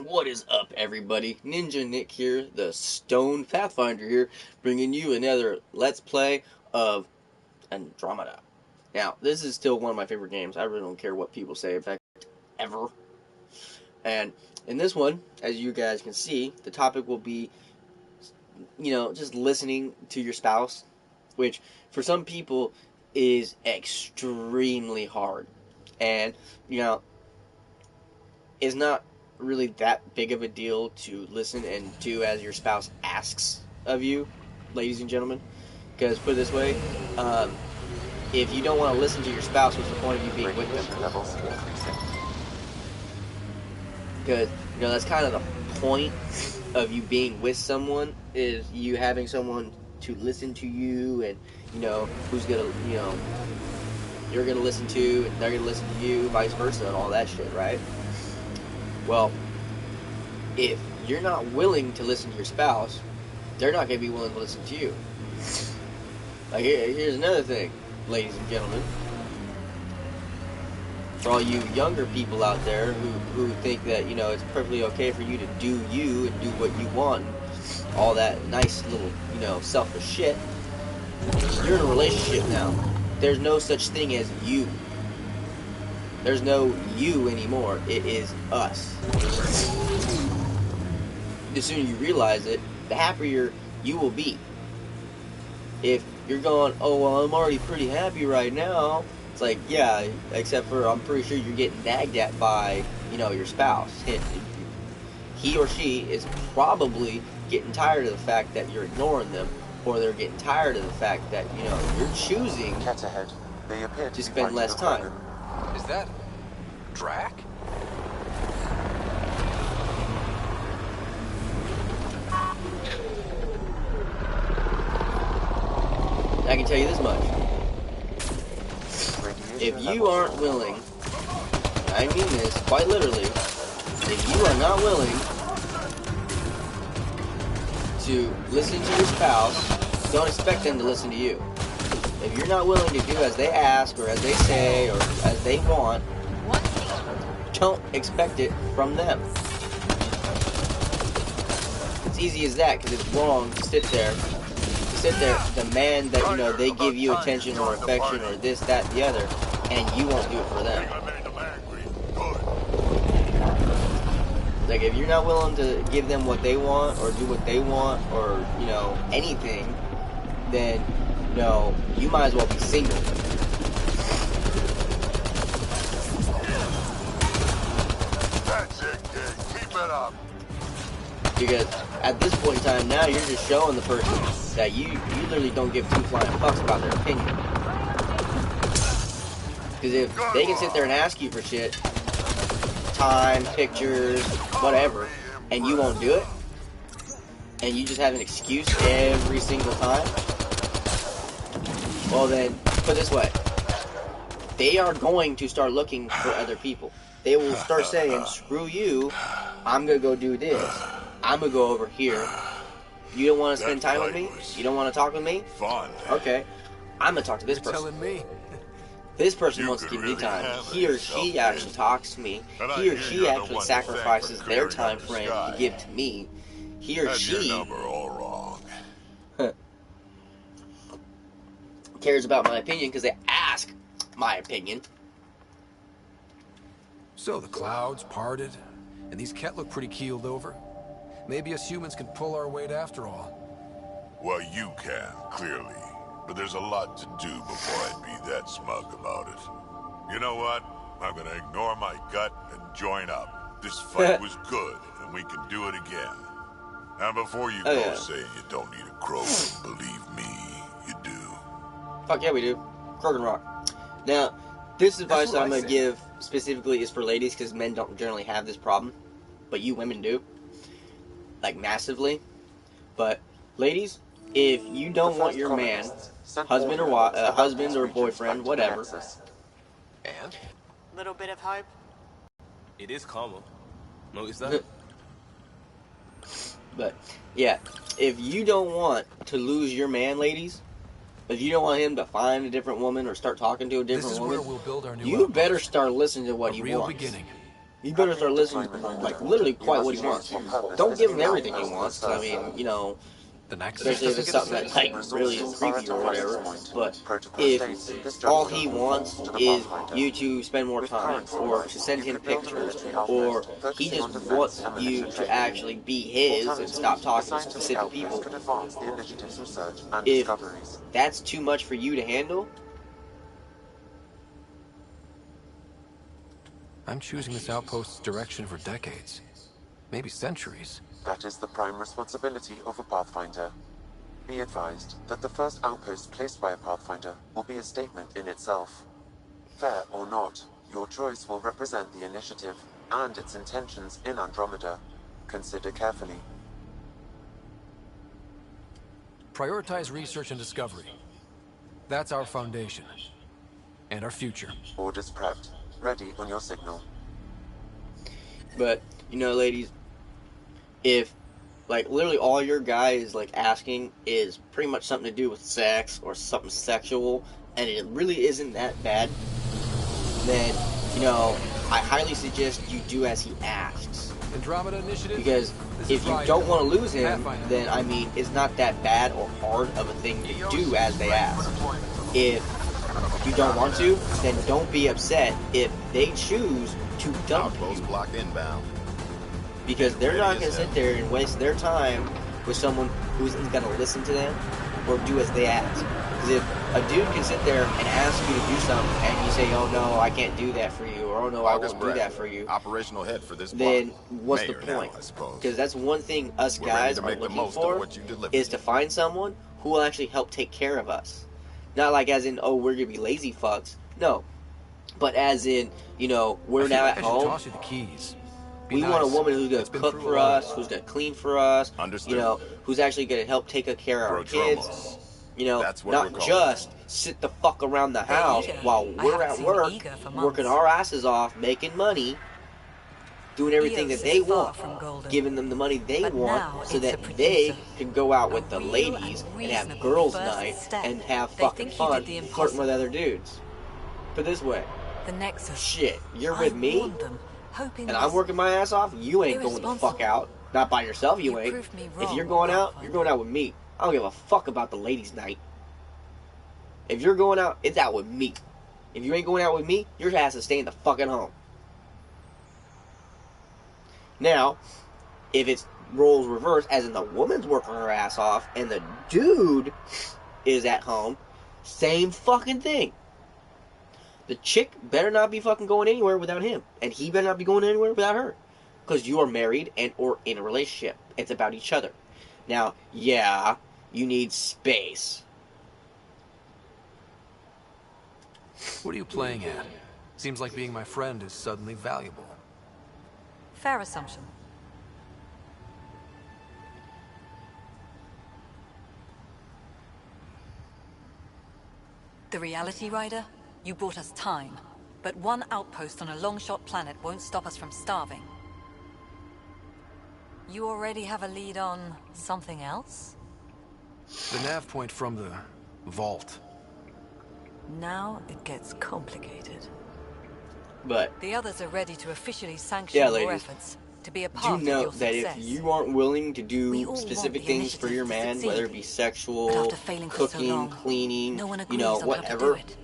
What is up, everybody? Ninja Nick here, the Stone Pathfinder here, bringing you another Let's Play of Andromeda. Now, this is still one of my favorite games. I really don't care what people say, in fact, ever. And in this one, as you guys can see, the topic will be, just listening to your spouse, which for some people is extremely hard. And, is not really that big of a deal to listen and do as your spouse asks of you, ladies and gentlemen. Because put it this way, if you don't want to listen to your spouse, what's the point of you being with them? Because that's kind of the point of you being with someone, is you having someone to listen to you, and who's gonna you're gonna listen to, and they're gonna listen to you, vice versa, and all that shit, right? Well, if you're not willing to listen to your spouse, they're not going to be willing to listen to you. Like, here's another thing, ladies and gentlemen. For all you younger people out there who think that, it's perfectly okay for you to do you and do what you want, and all that nice little, selfish shit, you're in a relationship now. There's no such thing as you. There's no you anymore. It is us. The sooner you realize it, the happier you will be. If you're going, oh, well, I'm already pretty happy right now. It's like, yeah, except for I'm pretty sure you're getting nagged at by, your spouse. He or she is probably getting tired of the fact that you're ignoring them, or they're getting tired of the fact that, you're choosing to spend less time. Is that Drac? I can tell you this much. If you aren't willing, and I mean this quite literally, if you are not willing to listen to your spouse, don't expect them to listen to you. If you're not willing to do as they ask, or as they say, or as they want, don't expect it from them. It's easy as that, because it's wrong to sit there, demand that, they give you attention or affection or this, that, the other, and you won't do it for them. Like, if you're not willing to give them what they want, or do what they want, or, anything, then, you might as well be single. That's it, kid. Keep it up. Because at this point in time now, you're just showing the person that you literally don't give two flying fucks about their opinion. Because if they can sit there and ask you for shit, time, pictures, whatever, and you won't do it, and you just have an excuse every single time, well then, put it this way, they are going to start looking for other people. They will start saying, screw you, I'm going to go do this. I'm going to go over here. You don't want to spend time with me? You don't want to talk with me? Fun. Okay. I'm going to talk to this person. Telling me. This person wants to give me time. He or she actually talks to me. He or she actually sacrifices their time frame to give to me. He or she cares about my opinion because they ask my opinion. So the clouds parted, and these Ket look pretty keeled over. Maybe us humans can pull our weight after all. Well, you can, clearly. But there's a lot to do before I'd be that smug about it. You know what? I'm gonna ignore my gut and join up. This fight was good, and we can do it again. Now, before you go saying you don't need a crow, believe me, you do. Fuck yeah, we do. Krogan Rock. Now, this advice I'm going to give specifically is for ladies, because men don't generally have this problem. But you women do. Like, massively. But, ladies, if you don't want your man, husband or boyfriend, whatever. And? Little bit of hope. It is common. Notice that? But, yeah, if you don't want to lose your man, ladies, if you don't want him to find a different woman or start talking to a different woman, We'll build our new you better start listening to what he wants. Beginning. You better start listening to, like, literally quite what he wants. Don't give him everything he wants, 'cause, I mean, you know, The next especially if doesn't it's get a something that, say. like, really is creepy or whatever. But if all he wants is you to spend more time, or to send him pictures, or he just wants you to actually be his and stop talking to specific people, if that's too much for you to handle, I'm choosing this outpost's direction for decades, maybe centuries. That is the prime responsibility of a Pathfinder. Be advised that the first outpost placed by a Pathfinder will be a statement in itself. Fair or not, your choice will represent the initiative and its intentions in Andromeda. Consider carefully. Prioritize research and discovery. That's our foundation. And our future. Orders prepped. Ready on your signal. but, you know, ladies, if, like, literally all your guy is, like, asking is pretty much something to do with sex or something sexual, and it really isn't that bad, then, you know, I highly suggest you do as he asks. Andromeda Initiative? Because if you don't want to lose him, then, I mean, it's not that bad or hard of a thing to do as they ask. If you don't want to, then don't be upset if they choose to dump you. Outpost blocked inbound. Because they're not going to sit there and waste their time with someone who isn't going to listen to them or do as they ask. Because if a dude can sit there and ask you to do something and you say, oh no, I can't do that for you, or oh no, I won't do that for you, Operational head for this then block. what's the Mayor now, point? I suppose. Because that's one thing us We're ready guys to are make the looking most of for, what you delivered. is to find someone who will actually help take care of us. Not like as in, oh, we're going to be lazy fucks. No. But as in, you know, we're now at home. Toss you the keys. We want a woman who's going to cook for us, who's going to clean for us, Understood. you know, who's actually going to help take care of our kids. Prodromos. You know, That's what not we're calling just sit the fuck around the house while we're at work, working our asses off, making money, doing everything that they want, giving them the money they want so that they can go out with the ladies and have girls' night and have fucking fun flirting with other dudes. Put it this way, The Nexus. shit, you're with me, and I'm working my ass off, you ain't going the fuck out. Not by yourself, you ain't. If you're going out with me. I don't give a fuck about the ladies' night. If you're going out, it's out with me. If you ain't going out with me, your ass is staying the fucking home. Now, if it's roles reversed, as in the woman's working her ass off and the dude is at home, same fucking thing. The chick better not be fucking going anywhere without him, and he better not be going anywhere without her, because you are married and or in a relationship. It's about each other. Now, yeah, you need space. What are you playing at? Seems like being my friend is suddenly valuable. Fair assumption. The Reality Rider? You brought us time. But one outpost on a long-shot planet won't stop us from starving. You already have a lead on something else? The nav point from the vault. Now it gets complicated. But The others are ready to officially sanction yeah, your ladies, efforts to be a do part of know your that success. if you aren't willing to We do all specific want the things for your initiative to man, succeed. whether it be But sexual, after failing for so cooking, long, cleaning, no one agrees you know, on how to whatever, do it.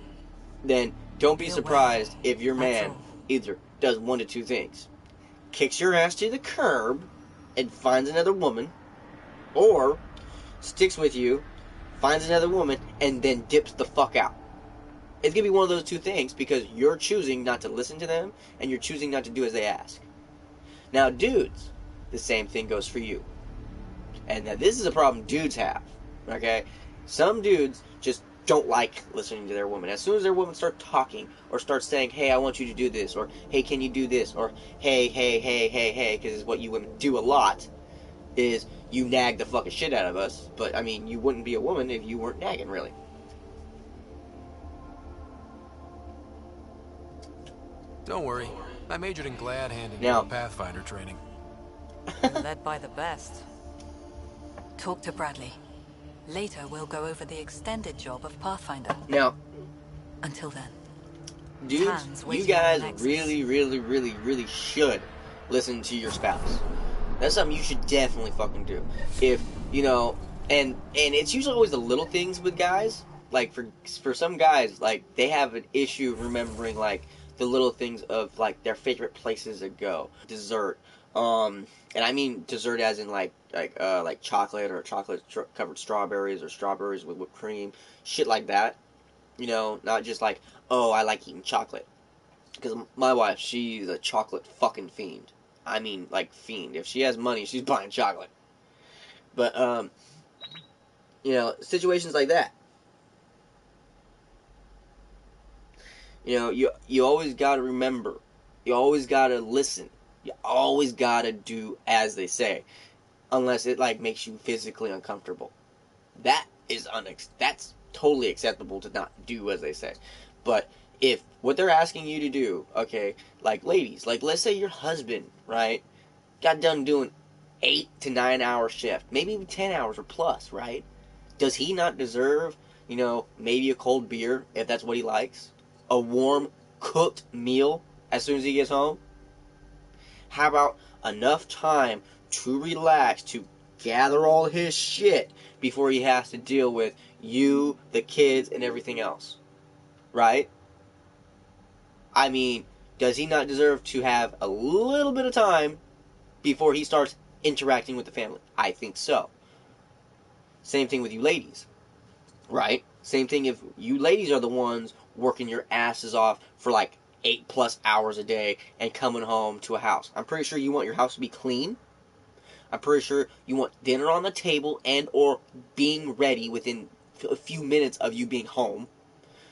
then don't be Be aware. surprised if your That's man all. either does one to two things. Kicks your ass to the curb and finds another woman, or sticks with you, finds another woman, and then dips the fuck out. It's going to be one of those two things because you're choosing not to listen to them and you're choosing not to do as they ask. Now, dudes, the same thing goes for you. And now this is a problem dudes have, okay? Some dudes just don't like listening to their woman. As soon as their woman starts talking or starts saying, hey, I want you to do this, or hey, can you do this, or hey, because it's what you women do a lot, is you nag the fucking shit out of us. But, I mean, you wouldn't be a woman if you weren't nagging, really. Don't worry. I majored in glad handing Now- Pathfinder training. Led by the best. Talk to Bradley. Later, we'll go over the extended job of Pathfinder. Now, Until then. dudes, Tan's you waiting on the guys Nexus. really should listen to your spouse. That's something you should definitely fucking do. If, you know, and it's usually always the little things with guys. Like, for some guys, like, they have an issue remembering, like, the little things of, like, their favorite places to go. Dessert. And I mean dessert as in, like chocolate or chocolate-covered strawberries or strawberries with whipped cream. Shit like that. You know, not just like, oh, I like eating chocolate. Because my wife, she's a chocolate fucking fiend. I mean, like, fiend. If she has money, she's buying chocolate. But, you know, situations like that. You know, you always gotta remember. You always gotta listen. You always gotta do as they say. Unless it, like, makes you physically uncomfortable. That's totally acceptable to not do as they say. But if what they're asking you to do, okay, like ladies, like let's say your husband, right, got done doing 8 to 9 hour shift, maybe even 10 hours or plus, right? Does he not deserve, you know, maybe a cold beer if that's what he likes? A warm cooked meal as soon as he gets home? How about enough time to relax, to gather all his shit before he has to deal with you, the kids, and everything else? Right? I mean, does he not deserve to have a little bit of time before he starts interacting with the family? I think so. Same thing with you ladies. Right? Same thing if you ladies are the ones working your asses off for like 8+ hours a day and coming home to a house. I'm pretty sure you want your house to be clean. I'm pretty sure you want dinner on the table and or being ready within a few minutes of you being home,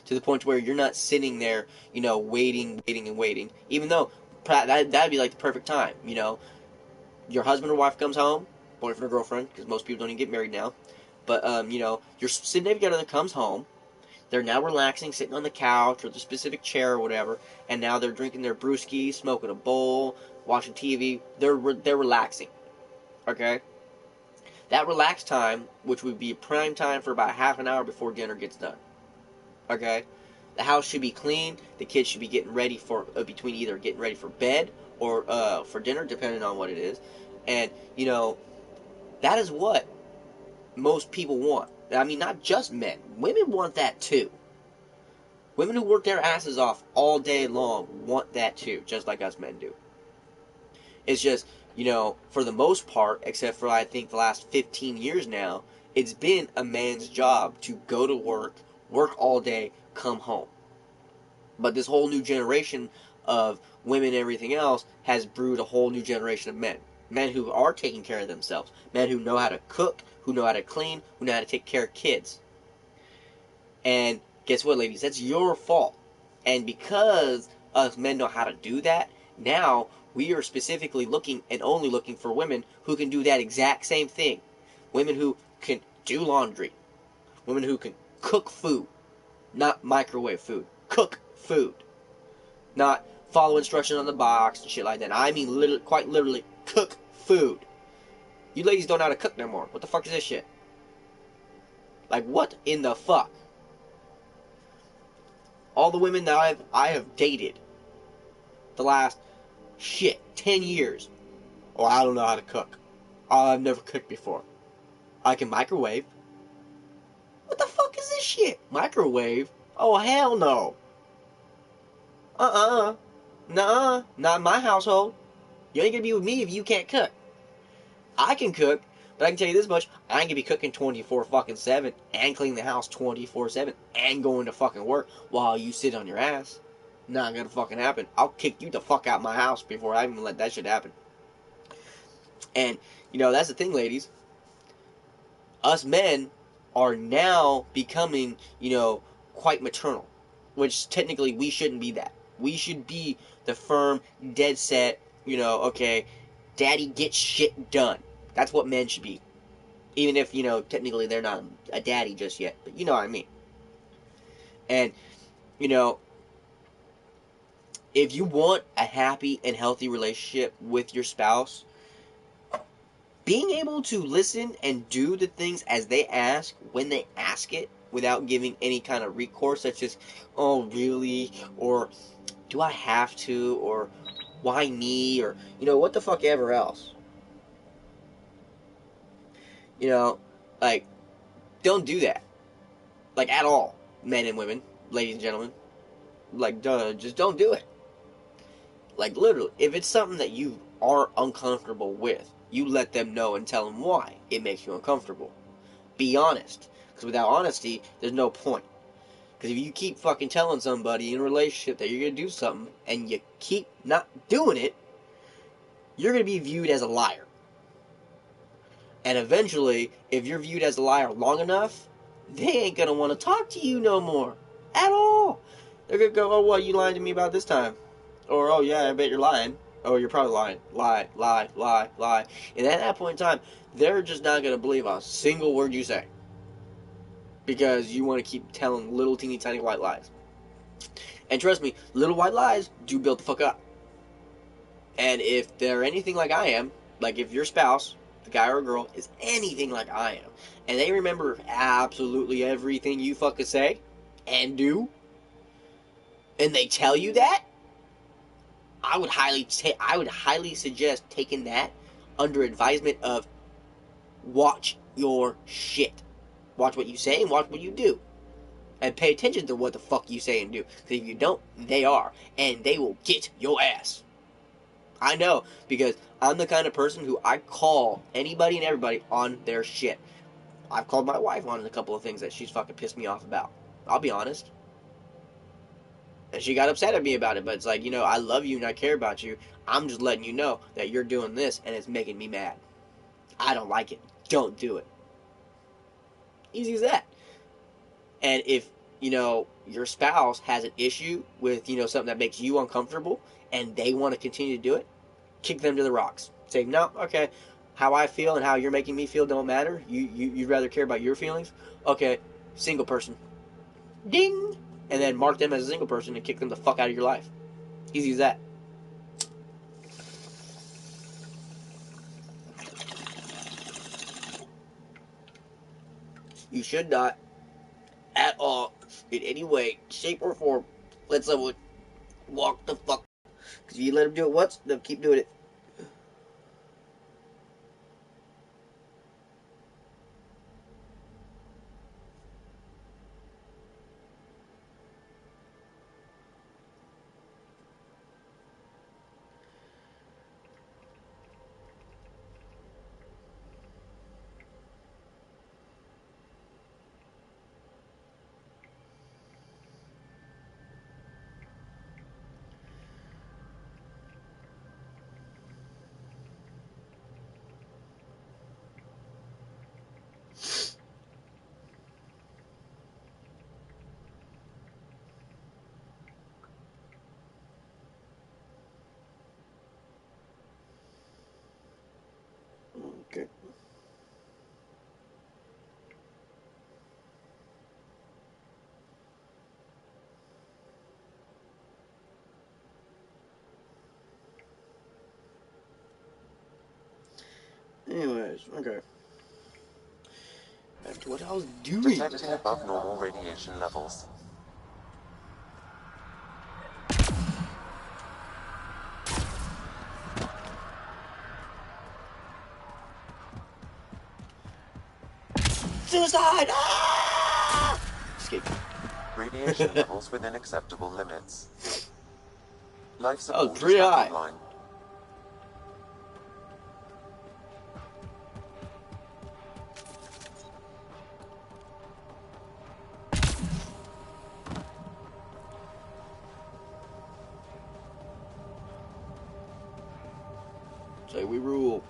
to the point where you're not sitting there, you know, waiting. Even though that'd be like the perfect time, you know. Your husband or wife comes home, boyfriend or girlfriend, because most people don't even get married now. But, you know, your significant other comes home. They're now relaxing, sitting on the couch or the specific chair or whatever, and now they're drinking their brewski, smoking a bowl, watching TV. They're relaxing. Okay? That relaxed time, which would be prime time for about half an hour before dinner gets done. Okay? The house should be clean. The kids should be getting ready for, between either getting ready for bed or for dinner, depending on what it is. And, you know, that is what most people want. I mean, not just men. Women want that too. Women who work their asses off all day long want that too, just like us men do. It's just, you know, for the most part, except for I think the last 15 years now, it's been a man's job to go to work all day, come home. But this whole new generation of women and everything else has brewed a whole new generation of men. Men who are taking care of themselves. Men who know how to cook, who know how to clean, who know how to take care of kids. And guess what, ladies? That's your fault. And because us men know how to do that, now we are specifically looking and only looking for women who can do that exact same thing. Women who can do laundry. Women who can cook food. Not microwave food. Cook food. Not follow instructions on the box and shit like that. I mean, literally, quite literally, cook food. You ladies don't know how to cook no more. What the fuck is this shit? Like, what in the fuck? All the women that I have dated the last, 10 years. Oh, I don't know how to cook. Oh, I've never cooked before. I can microwave. What the fuck is this shit? Microwave? Oh, hell no. Nuh-uh. Not in my household. You ain't gonna be with me if you can't cook. I can cook, but I can tell you this much. I ain't gonna be cooking 24-7 and cleaning the house 24-7 and going to fucking work while you sit on your ass. Not gonna fucking happen. I'll kick you the fuck out my house before I even let that shit happen. And, you know, that's the thing, ladies. Us men are now becoming, you know, quite maternal. Which, technically, we shouldn't be that. We should be the firm, dead set, you know, okay, daddy gets shit done. That's what men should be. Even if, you know, technically they're not a daddy just yet. But you know what I mean. And, you know, if you want a happy and healthy relationship with your spouse, being able to listen and do the things as they ask when they ask it without giving any kind of recourse, such as, oh, really? Or, do I have to? Or, why me? Or, what the fuck ever else. Like, don't do that. Like, at all. Men and women, ladies and gentlemen. Like, duh, just don't do it. Like, literally, if it's something that you are uncomfortable with, you let them know and tell them why it makes you uncomfortable. Be honest. Because without honesty, there's no point. Because if you keep fucking telling somebody in a relationship that you're going to do something, and you keep not doing it, you're going to be viewed as a liar. And eventually, if you're viewed as a liar long enough, they ain't going to want to talk to you no more. At all. They're going to go, oh, what, you lying to me about this time? Or, oh, yeah, I bet you're lying. Oh, you're probably lying. Lie, lie, lie, lie. And at that point in time, they're just not going to believe a single word you say. Because you want to keep telling little teeny tiny white lies. And trust me, little white lies do build the fuck up. And if they're anything like I am, like if your spouse, the guy or girl, is anything like I am, and they remember absolutely everything you fucking say and do, and they tell you that, I would highly suggest taking that under advisement of watch your shit. Watch what you say and watch what you do. And pay attention to what the fuck you say and do. Because if you don't, they are. And they will get your ass. I know. Because I'm the kind of person who I call anybody and everybody on their shit. I've called my wife on a couple of things that she's fucking pissed me off about. I'll be honest. And she got upset at me about it. But it's like, I love you and I care about you. I'm just letting you know that you're doing this and it's making me mad. I don't like it. Don't do it. Easy as that. And if, your spouse has an issue with, something that makes you uncomfortable and they want to continue to do it, kick them to the rocks. Say, no, okay, how I feel and how you're making me feel don't matter. You'd rather care about your feelings? Okay, single person. Ding! And then mark them as a single person and kick them the fuck out of your life. Easy as that. You should not, at all, in any way, shape, or form, let someone walk the fuck. Because if you let them do it once, they'll keep doing it. Okay. Anyways, okay. Back to what I was doing. Detecting above normal radiation levels. Suicide! Ah! Escape. Radiation levels within acceptable limits. Life That was support pretty is back high. online. So we rule.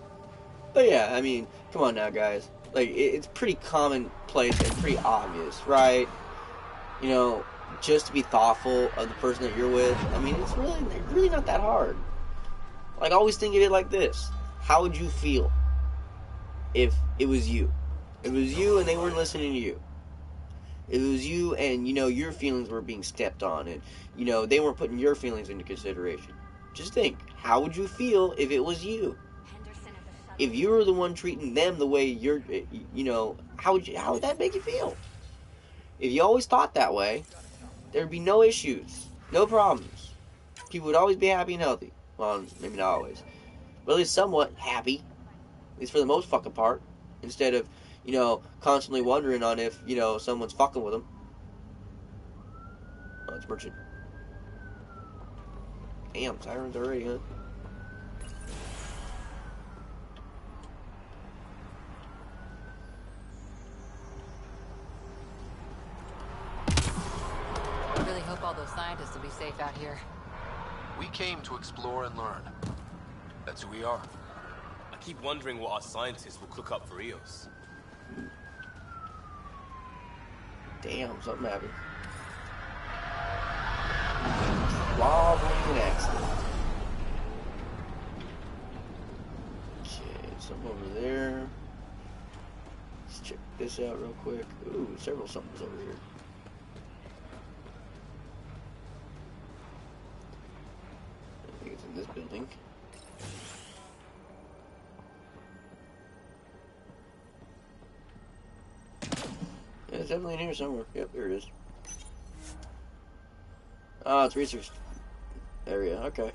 But yeah, I mean, come on now, guys. Like, it's pretty commonplace and pretty obvious, right? Just to be thoughtful of the person that you're with. I mean, it's really not that hard. Like, always think of it like this. How would you feel if it was you? If it was you and they weren't listening to you. If it was you and, your feelings were being stepped on and, they weren't putting your feelings into consideration. Just think, how would you feel if it was you? If you were the one treating them the way how would that make you feel? If you always thought that way, there'd be no issues, no problems. People would always be happy and healthy. Well, maybe not always, but at least somewhat happy. At least for the most fucking part. Instead of, constantly wondering on if, someone's fucking with them. Oh, it's merchant. Damn, sirens already, huh? I really hope all those scientists will be safe out here. We came to explore and learn. That's who we are. I keep wondering what our scientists will cook up for Eos. Damn, something happened. Wobbling accident. Okay, something over there. Let's check this out real quick. Ooh, several somethings over here. I think it's in this building. Yeah, it's definitely in here somewhere. Yep, there it is. Oh, it's research area. Okay.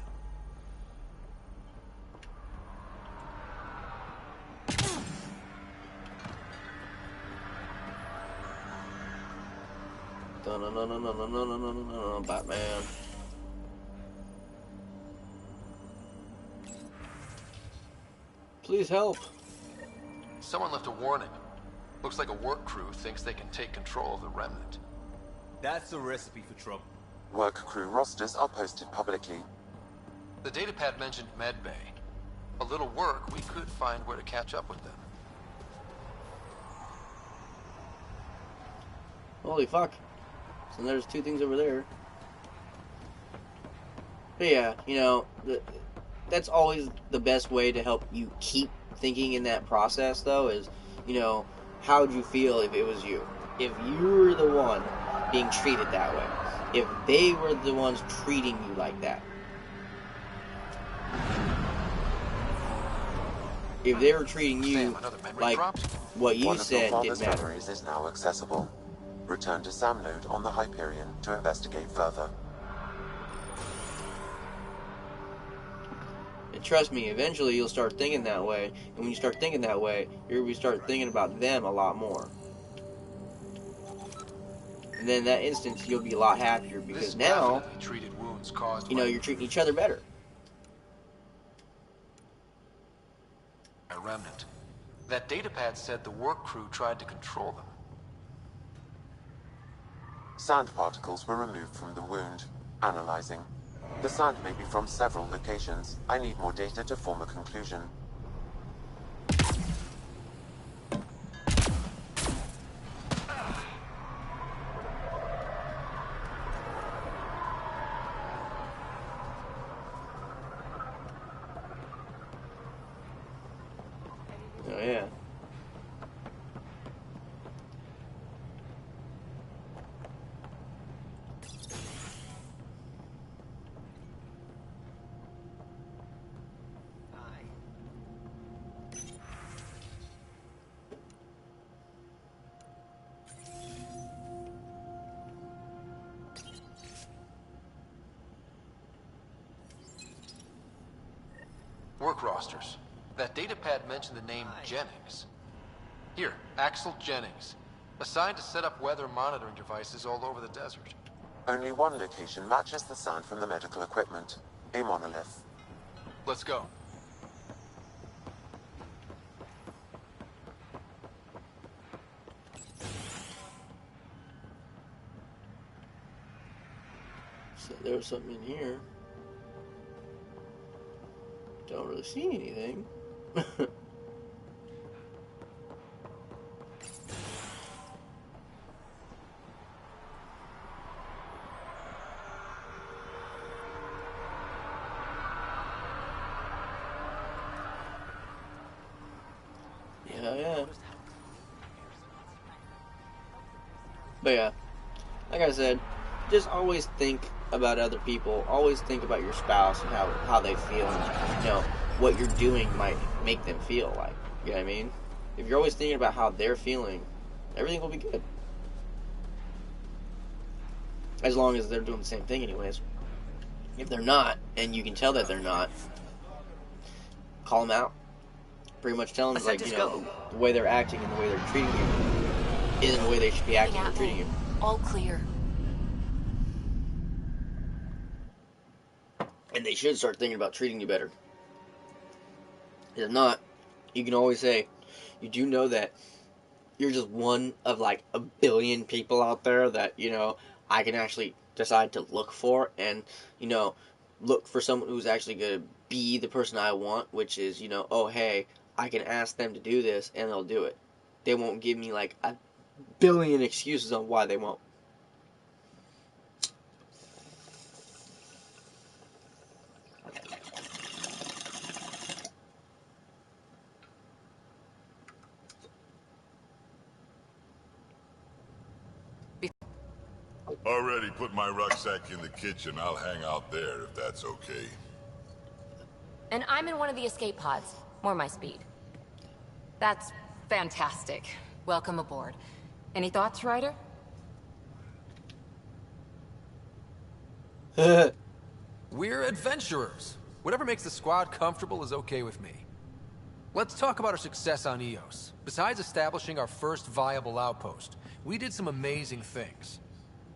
No, Batman. Please help. Someone left a warning. Looks like a work crew thinks they can take control of the remnant. That's a recipe for trouble. Work crew rosters are posted publicly. The datapad mentioned medbay. A little work, we could find where to catch up with them. Holy fuck. So there's two things over there. But yeah, that's always the best way to help you keep thinking in that process, though, is, how would you feel if it was you? If you were the one being treated that way. If they were the ones treating you like that. If they were treating you like what you said One of your didn't father's matter. memories is now accessible. Return to Sam Node on the Hyperion to investigate further. And trust me, eventually you'll start thinking that way. And when you start thinking that way, you're going to start thinking about them a lot more. And then in that instance, you'll be a lot happier because now, treated wounds caused you're treating each other better. by a remnant. That datapad said the work crew tried to control them. Sand particles were removed from the wound. Analyzing. The sand may be from several locations. I need more data to form a conclusion. Oh yeah. Work rosters. That datapad mentioned the name Jennings. Here, Axel Jennings. Assigned to set up weather monitoring devices all over the desert. Only one location matches the sand from the medical equipment. A monolith. Let's go. So there was something in here. Don't really see anything. Yeah. But yeah, like I said, just always think about other people. Always think about your spouse and how they feel. And, what you're doing might make them feel like. You know what I mean? If you're always thinking about how they're feeling, everything will be good. as long as they're doing the same thing anyways. If they're not, and you can tell that they're not, call them out. Pretty much tell them, like, you know, the way they're acting and the way they're treating you isn't the way they should be acting or treating you. All clear. And they should start thinking about treating you better. If not, you can always say, you do know that you're just one of like a billion people out there that, you know, I can actually decide to look for and, you know, look for someone who's actually going to be the person I want, which is, you know, oh, hey, I can ask them to do this and they'll do it. They won't give me like a billion excuses on why they won't. Already put my rucksack in the kitchen. I'll hang out there if that's okay. And I'm in one of the escape pods. More my speed. That's fantastic. Welcome aboard. Any thoughts, Ryder? We're adventurers. Whatever makes the squad comfortable is okay with me. Let's talk about our success on Eos. Besides establishing our first viable outpost, we did some amazing things.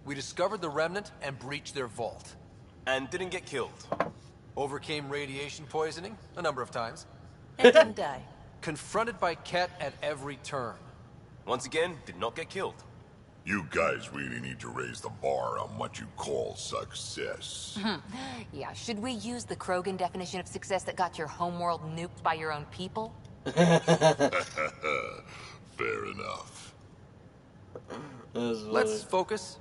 We discovered the Remnant and breached their vault. And didn't get killed. Overcame radiation poisoning a number of times. And didn't die. Confronted by Ket at every turn. Once again, did not get killed. You guys really need to raise the bar on what you call success. Yeah, should we use the Krogan definition of success that got your homeworld nuked by your own people? Fair enough. Let's focus.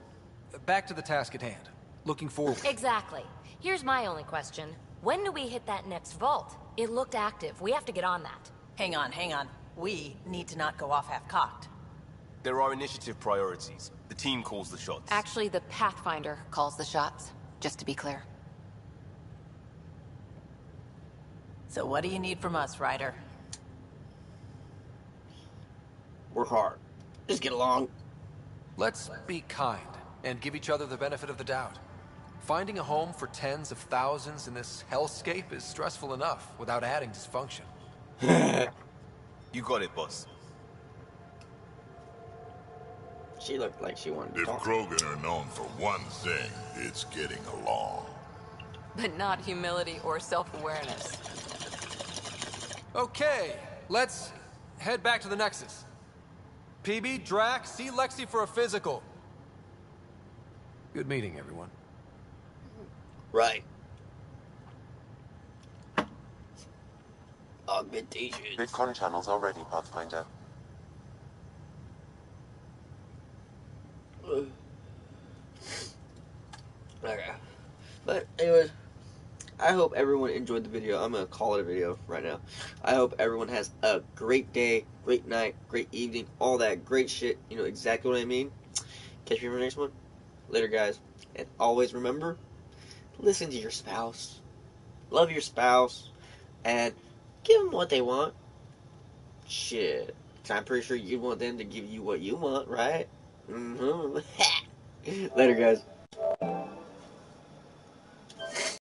Back to the task at hand. Looking forward. Exactly. Here's my only question. When do we hit that next vault? It looked active. We have to get on that. Hang on, hang on. We need to not go off half-cocked. There are initiative priorities. The team calls the shots. Actually, the Pathfinder calls the shots, just to be clear. So what do you need from us, Ryder? Work hard. Just get along. Let's be kind and give each other the benefit of the doubt. Finding a home for tens of thousands in this hellscape is stressful enough without adding dysfunction. You got it, boss. She looked like she wanted to If talk. Krogan are known for one thing, it's getting along. But not humility or self-awareness. Okay, let's head back to the Nexus. PB, Drac, see Lexi for a physical. Good meeting, everyone. Right. Augmentation. Bitcoin channels are ready, Pathfinder. Okay. But anyways, I hope everyone enjoyed the video. I'm gonna call it a video right now. I hope everyone has a great day, great night, great evening, all that great shit. You know exactly what I mean. Catch me for the next one. Later, guys. And always remember, listen to your spouse. Love your spouse. And give them what they want. Shit. 'Cause I'm pretty sure you want them to give you what you want, right? Mm-hmm. Later, guys.